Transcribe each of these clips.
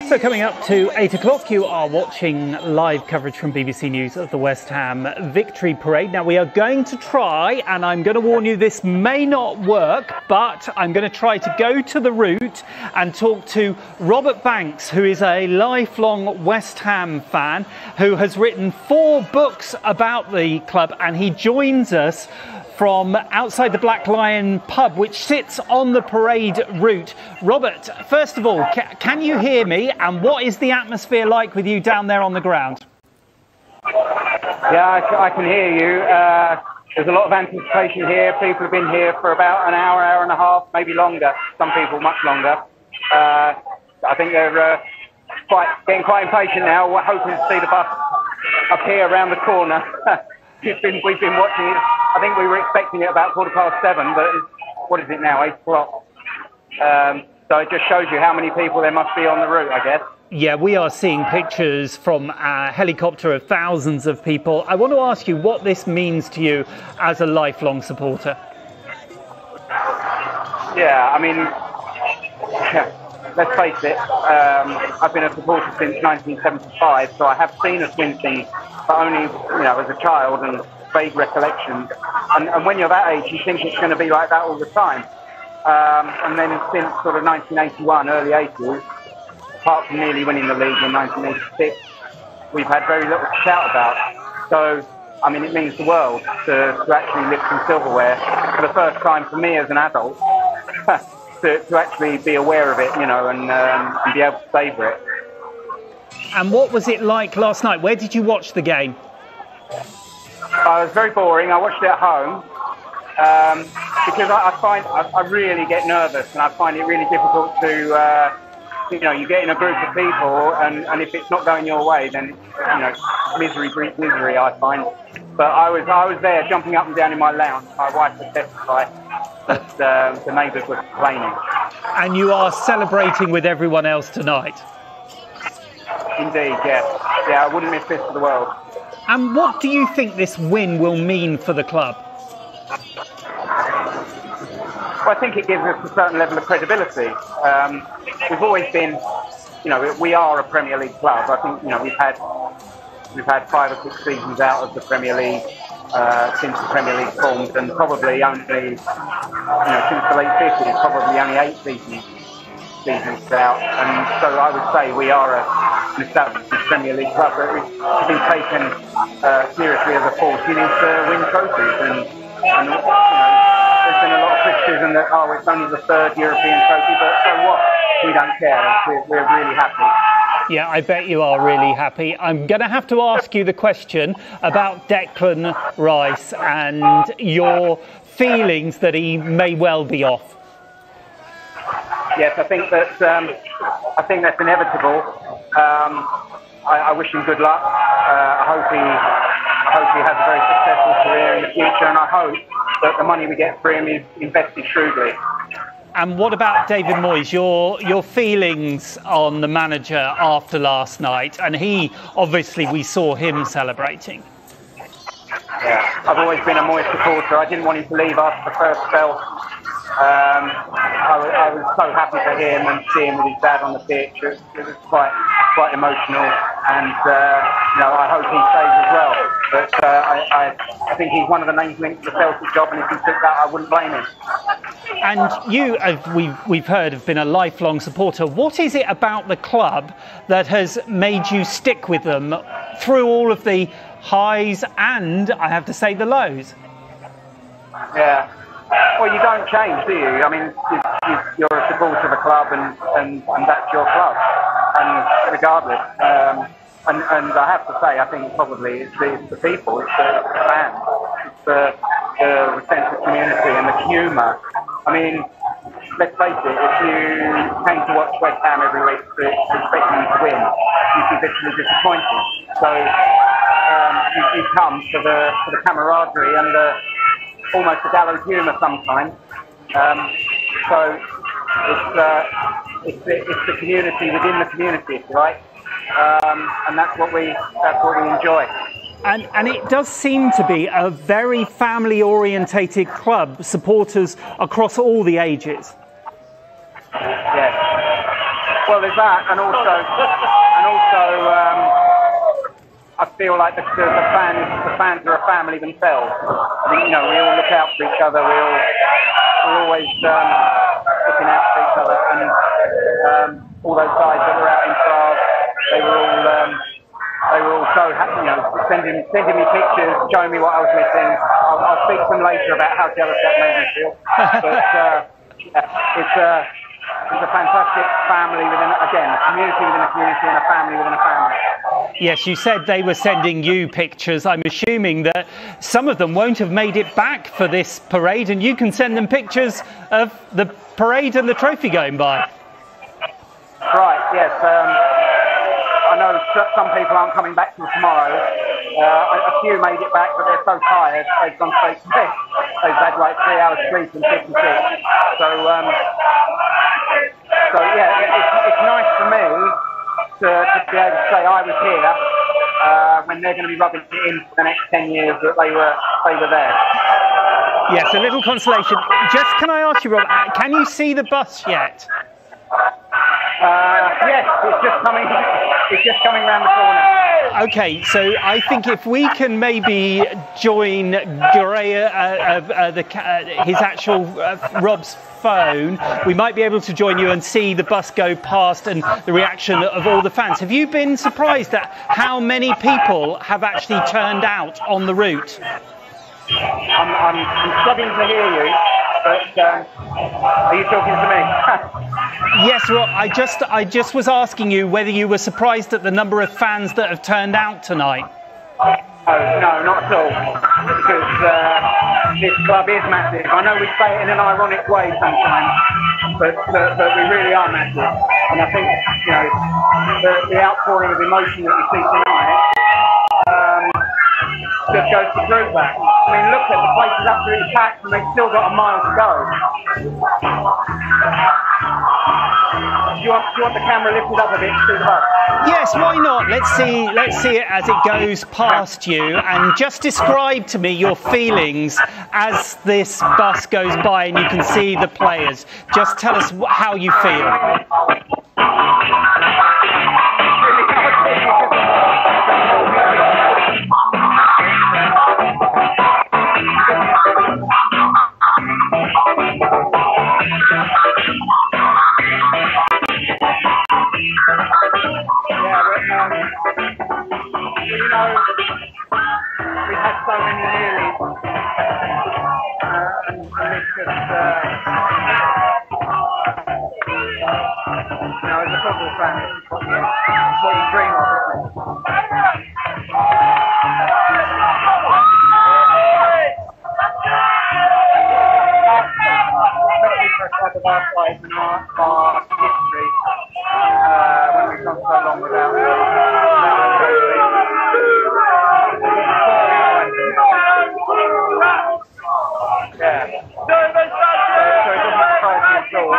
So coming up to 8 o'clock, you are watching live coverage from BBC News of the West Ham Victory Parade. Now we are going to try, and I'm going to warn you, this may not work, but I'm going to try to go to the route and talk to Robert Banks, who is a lifelong West Ham fan, who has written 4 books about the club, and he joins us from outside the Black Lion pub, which sits on the parade route. Robert, first of all, can you hear me? And what is the atmosphere like with you down there on the ground? Yeah, I can hear you. There's a lot of anticipation here. People have been here for about an hour, hour and a half, maybe longer. Some people much longer. I think they're getting quite impatient now. We're hoping to see the bus appear around the corner. We've been watching it. I think we were expecting it about 7:15, but what is it now, 8 o'clock? So it just shows you how many people there must be on the route, I guess. Yeah, we are seeing pictures from a helicopter of thousands of people. I want to ask you what this means to you as a lifelong supporter. Yeah, I mean, let's face it, I've been a supporter since 1975, so I have seen us win things, but only, as a child and vague recollections. And when you're that age, you think it's going to be like that all the time. And then since sort of 1981, early 80s, apart from nearly winning the league in 1986, we've had very little to shout about. So, I mean, it means the world to actually lift some silverware for the first time for me as an adult, to actually be aware of it, and be able to savour it. And what was it like last night? Where did you watch the game? It was very boring. I watched it at home because I really get nervous, and I find it really difficult to, you get in a group of people, and if it's not going your way, then misery breeds misery, I find. But I was there, jumping up and down in my lounge. My wife would testify that the neighbours were complaining. And you are celebrating with everyone else tonight. Indeed, yes. Yeah, I wouldn't miss this for the world. And what do you think this win will mean for the club? Well, I think it gives us a certain level of credibility. We've always been, we are a Premier League club. I think, we've had 5 or 6 seasons out of the Premier League since the Premier League formed, and probably only, since the late 50s, probably only 8 seasons out. And so I would say we are an established Premier League club, but to be taken seriously as a force, you need to win trophies. And there's been a lot of criticism that, it's only the 3rd European trophy, but so what? We don't care. We're really happy. Yeah, I bet you are really happy. I'm going to have to ask you the question about Declan Rice and your feelings that he may well be off. Yes, I think that's inevitable. I wish him good luck. I hope he has a very successful career in the future, and I hope that the money we get for him is invested shrewdly. And what about David Moyes? Your feelings on the manager after last night? And we saw him celebrating. Yeah, I've always been a Moyes supporter. I didn't want him to leave after the first spell. I was so happy for him and see him with his dad on the pitch. It was quite emotional, and I hope he stays as well. But I think he's one of the main links to the Celtic job, and if he took that, I wouldn't blame him. And you, we've heard, have been a lifelong supporter. What is it about the club that has made you stick with them through all of the highs and, I have to say, the lows? Yeah. Well, you don't change, do you? I mean, you're a supporter of a club, and that's your club, and regardless. And I have to say, I think probably it's the people, it's the fans, it's the sense of community and the humour. I mean, let's face it, if you came to watch West Ham every week expecting to win, you'd be bitterly disappointed. So you come for the camaraderie and almost the gallows humour sometimes. So it's the community within the community, if you like, and that's what we enjoy. And it does seem to be a very family-orientated club, supporters across all the ages. Yes. Well, there's that, and also, I feel like the fans are a family themselves. I think, you know, we all look out for each other. We're always looking out for each other, and all those guys that were out in Prague, they were all so happy, you know, sending me pictures, showing me what I was missing. I'll speak to them later about how jealous that made me feel. But yeah, it's a fantastic family within, again, a community within a community and a family within a family. Yes, you said they were sending you pictures. I'm assuming that some of them won't have made it back for this parade, and you can send them pictures of the parade and the trophy going by. Right, yes. I know some people aren't coming back till tomorrow. A few made it back, but they're so tired, they've gone straight to bed. They've had like 3 hours sleep and 56. So yeah, it's nice for me to be able to say I was here when they're going to be rubbing it in for the next 10 years that they were there. Yes, a little consolation. Just can I ask you, Rob, can you see the bus yet? Yes, it's just coming around the corner. Okay, so I think if we can maybe join his actual Rob's phone, we might be able to join you and see the bus go past and the reaction of all the fans. Have you been surprised at how many people have actually turned out on the route? I'm struggling to hear you, but are you talking to me? Yes, Rob, I just was asking you whether you were surprised at the number of fans that have turned out tonight. No, not at all. Because this club is massive. I know we say it in an ironic way sometimes, but we really are massive. And I think, you know, the outpouring of emotion that we see tonight just goes to prove that. I mean, look at the place is absolutely packed, and they've still got a mile to go. Do you want the camera lifted up a bit to see the bus? Yes, why not? Let's see it as it goes past you, and just describe to me your feelings as this bus goes by and you can see the players. Just tell us how you feel. We had so many nearlies, and it's just, you know, as a football fan, it's what you dream of, isn't it? Especially for a club of our size and our history, when we've gone so long without yeah. So it doesn't surprise me at all,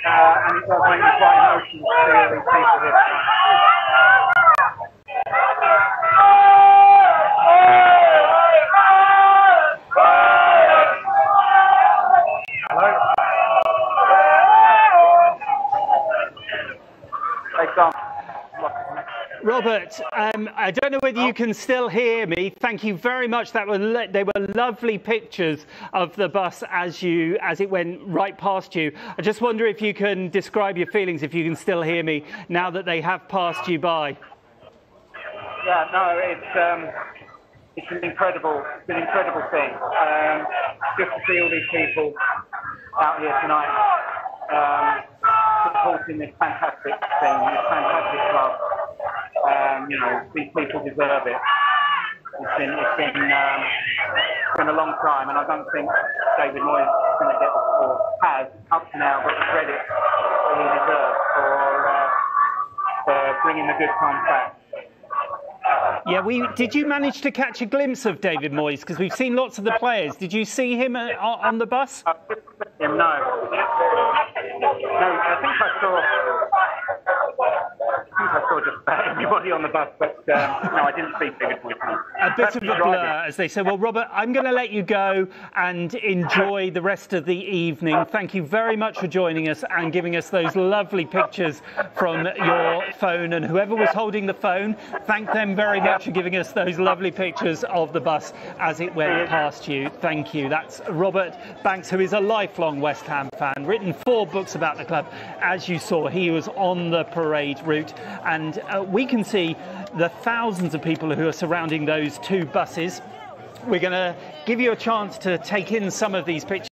and it does make me quite emotional to see all these people here tonight. Hello? Hey, Tom. Robert, I don't know whether you can still hear me. Thank you very much. They were lovely pictures of the bus as it went right past you. I just wonder if you can describe your feelings, if you can still hear me now that they have passed you by. Yeah, no, it's an incredible thing. Just to see all these people out here tonight, supporting this fantastic thing, this fantastic club. You know, these people deserve it. It's been a long time, and I don't think David Moyes is going to get or has up to now got the credit that he deserves for bringing the good times back. Yeah, did you manage to catch a glimpse of David Moyes? Because we've seen lots of the players. Did you see him on the bus? No. No, I think I saw just about everybody. everybody on the bus, but no, I didn't speak very good voice. A bit of a blur, as they say. Well, Robert, I'm going to let you go and enjoy the rest of the evening. Thank you very much for joining us and giving us those lovely pictures from your phone. And whoever was holding the phone, thank them very much for giving us those lovely pictures of the bus as it went past you. Thank you. That's Robert Banks, who is a lifelong West Ham fan, written 4 books about the club. As you saw, he was on the parade route, and we can see the thousands of people who are surrounding those 2 buses. We're going to give you a chance to take in some of these pictures.